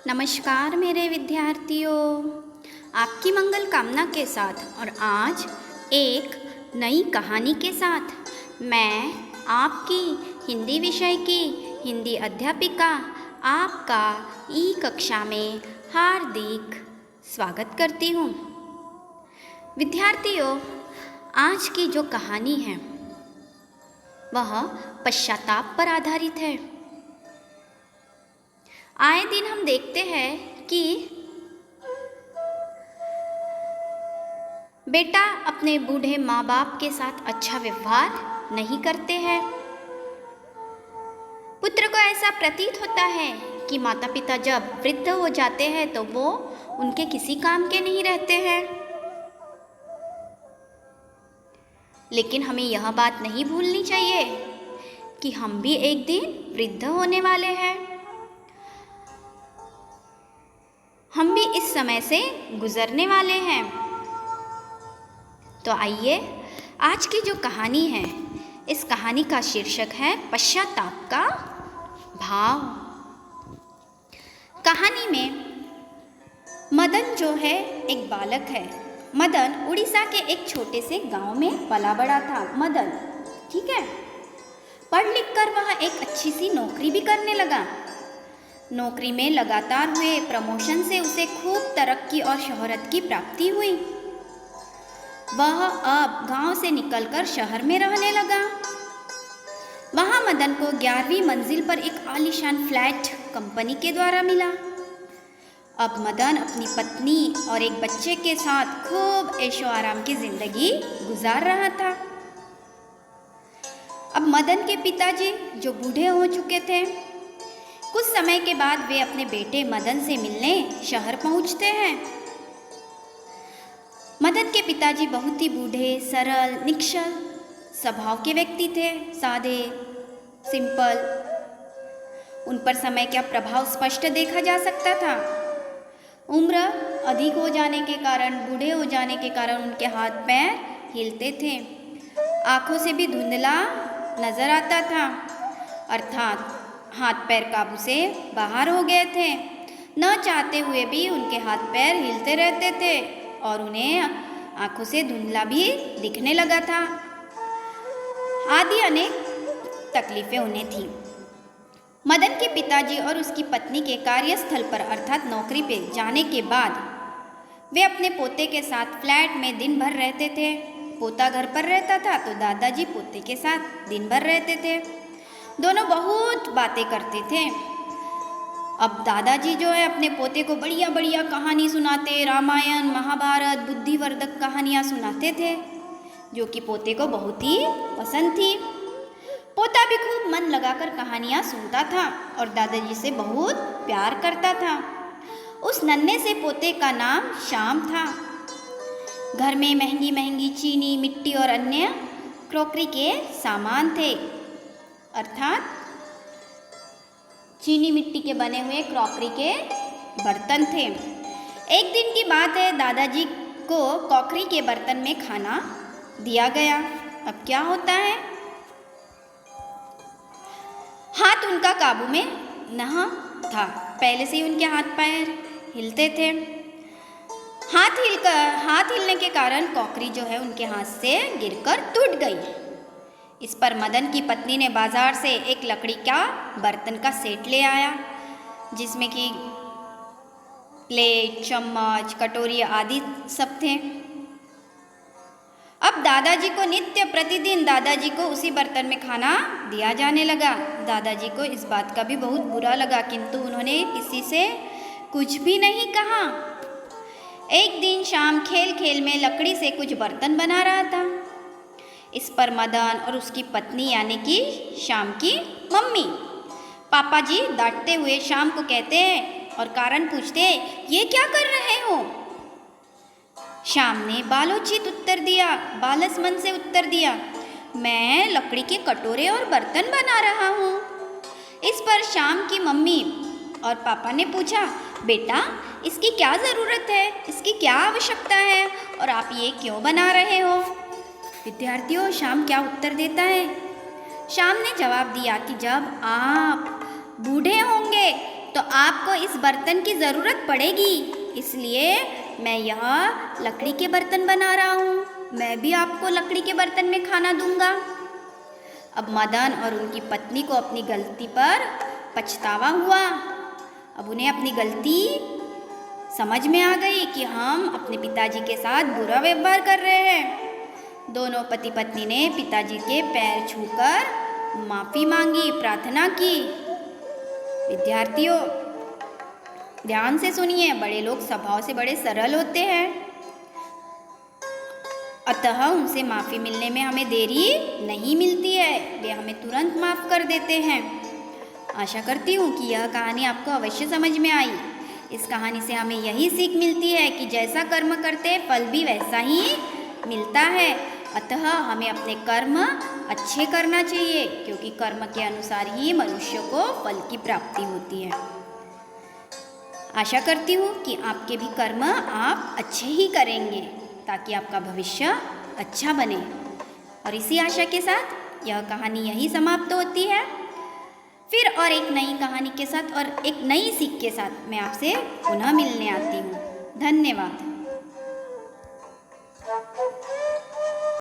नमस्कार मेरे विद्यार्थियों, आपकी मंगल कामना के साथ और आज एक नई कहानी के साथ मैं आपकी हिंदी विषय की हिंदी अध्यापिका आपका ई कक्षा में हार्दिक स्वागत करती हूँ। विद्यार्थियों, आज की जो कहानी है वह पश्चाताप पर आधारित है। आए दिन हम देखते हैं कि बेटा अपने बूढ़े माँ बाप के साथ अच्छा व्यवहार नहीं करते हैं। पुत्र को ऐसा प्रतीत होता है कि माता पिता जब वृद्ध हो जाते हैं तो वो उनके किसी काम के नहीं रहते हैं। लेकिन हमें यह बात नहीं भूलनी चाहिए कि हम भी एक दिन वृद्ध होने वाले हैं। हम भी इस समय से गुजरने वाले हैं। तो आइए, आज की जो कहानी है, इस कहानी का शीर्षक है पश्चाताप का भाव। कहानी में मदन जो है एक बालक है। मदन उड़ीसा के एक छोटे से गांव में पला बड़ा था। मदन, ठीक है, पढ़ लिख कर वह एक अच्छी सी नौकरी भी करने लगा। नौकरी में लगातार हुए प्रमोशन से उसे खूब तरक्की और शोहरत की प्राप्ति हुई। वह अब गांव से निकलकर शहर में रहने लगा। वहां मदन को 11वीं मंजिल पर एक आलीशान फ्लैट कंपनी के द्वारा मिला। अब मदन अपनी पत्नी और एक बच्चे के साथ खूब ऐशो आराम की जिंदगी गुजार रहा था। अब मदन के पिताजी जो बूढ़े हो चुके थे, कुछ समय के बाद वे अपने बेटे मदन से मिलने शहर पहुंचते हैं। मदन के पिताजी बहुत ही बूढ़े, सरल, निश्चल स्वभाव के व्यक्ति थे, सादे, सिंपल। उन पर समय का प्रभाव स्पष्ट देखा जा सकता था। उम्र अधिक हो जाने के कारण, बूढ़े हो जाने के कारण उनके हाथ पैर हिलते थे। आंखों से भी धुंधला नजर आता था, अर्थात हाथ पैर काबू से बाहर हो गए थे। न चाहते हुए भी उनके हाथ पैर हिलते रहते थे और उन्हें आंखों से धुंधला भी दिखने लगा था। आदि अनेक तकलीफें उन्हें थी। मदन के पिताजी और उसकी पत्नी के कार्यस्थल पर अर्थात नौकरी पे जाने के बाद वे अपने पोते के साथ फ्लैट में दिन भर रहते थे। पोता घर पर रहता था तो दादाजी पोते के साथ दिन भर रहते थे। दोनों बहुत बातें करते थे। अब दादाजी जो है अपने पोते को बढ़िया बढ़िया कहानी सुनाते, रामायण, महाभारत, बुद्धिवर्धक कहानियाँ सुनाते थे, जो कि पोते को बहुत ही पसंद थी। पोता भी खूब मन लगाकर कहानियाँ सुनता था और दादाजी से बहुत प्यार करता था। उस नन्हे से पोते का नाम श्याम था। घर में महंगी महंगी चीनी, मिट्टी और अन्य क्रॉकरी के सामान थे, अर्थात चीनी मिट्टी के बने हुए क्रॉकरी के बर्तन थे। एक दिन की बात है, दादाजी को क्रॉकरी के बर्तन में खाना दिया गया। अब क्या होता है, हाथ उनका काबू में नहीं था। पहले से ही उनके हाथ पैर हिलते थे। हाथ हिलने के कारण क्रॉकरी जो है उनके हाथ से गिरकर टूट गई। इस पर मदन की पत्नी ने बाजार से एक लकड़ी का बर्तन का सेट ले आया, जिसमें कि प्लेट, चम्मच, कटोरी आदि सब थे। अब दादाजी को नित्य प्रतिदिन दादाजी को उसी बर्तन में खाना दिया जाने लगा। दादाजी को इस बात का भी बहुत बुरा लगा, किंतु उन्होंने किसी से कुछ भी नहीं कहा। एक दिन शाम खेल खेल में लकड़ी से कुछ बर्तन बना रहा था। इस पर मदन और उसकी पत्नी यानी कि श्याम की मम्मी पापा जी डांटते हुए श्याम को कहते हैं और कारण पूछते हैं, ये क्या कर रहे हो? श्याम ने बालोचित उत्तर दिया, बालस मन से उत्तर दिया, मैं लकड़ी के कटोरे और बर्तन बना रहा हूँ। इस पर श्याम की मम्मी और पापा ने पूछा, बेटा इसकी क्या ज़रूरत है, इसकी क्या आवश्यकता है और आप ये क्यों बना रहे हो? विद्यार्थियों, श्याम क्या उत्तर देता है? श्याम ने जवाब दिया कि जब आप बूढ़े होंगे तो आपको इस बर्तन की ज़रूरत पड़ेगी, इसलिए मैं यह लकड़ी के बर्तन बना रहा हूँ। मैं भी आपको लकड़ी के बर्तन में खाना दूंगा। अब मदन और उनकी पत्नी को अपनी गलती पर पछतावा हुआ। अब उन्हें अपनी गलती समझ में आ गई कि हम अपने पिताजी के साथ बुरा व्यवहार कर रहे हैं। दोनों पति पत्नी ने पिताजी के पैर छूकर माफ़ी मांगी, प्रार्थना की। विद्यार्थियों, ध्यान से सुनिए, बड़े लोग स्वभाव से बड़े सरल होते हैं, अतः उनसे माफ़ी मिलने में हमें देरी नहीं मिलती है, वे हमें तुरंत माफ़ कर देते हैं। आशा करती हूँ कि यह कहानी आपको अवश्य समझ में आई। इस कहानी से हमें यही सीख मिलती है कि जैसा कर्म करते फल भी वैसा ही मिलता है, अतः हमें अपने कर्म अच्छे करना चाहिए, क्योंकि कर्म के अनुसार ही मनुष्य को फल की प्राप्ति होती है। आशा करती हूँ कि आपके भी कर्म आप अच्छे ही करेंगे, ताकि आपका भविष्य अच्छा बने। और इसी आशा के साथ यह कहानी यही समाप्त होती है। फिर और एक नई कहानी के साथ और एक नई सीख के साथ मैं आपसे पुनः मिलने आती हूँ। धन्यवाद।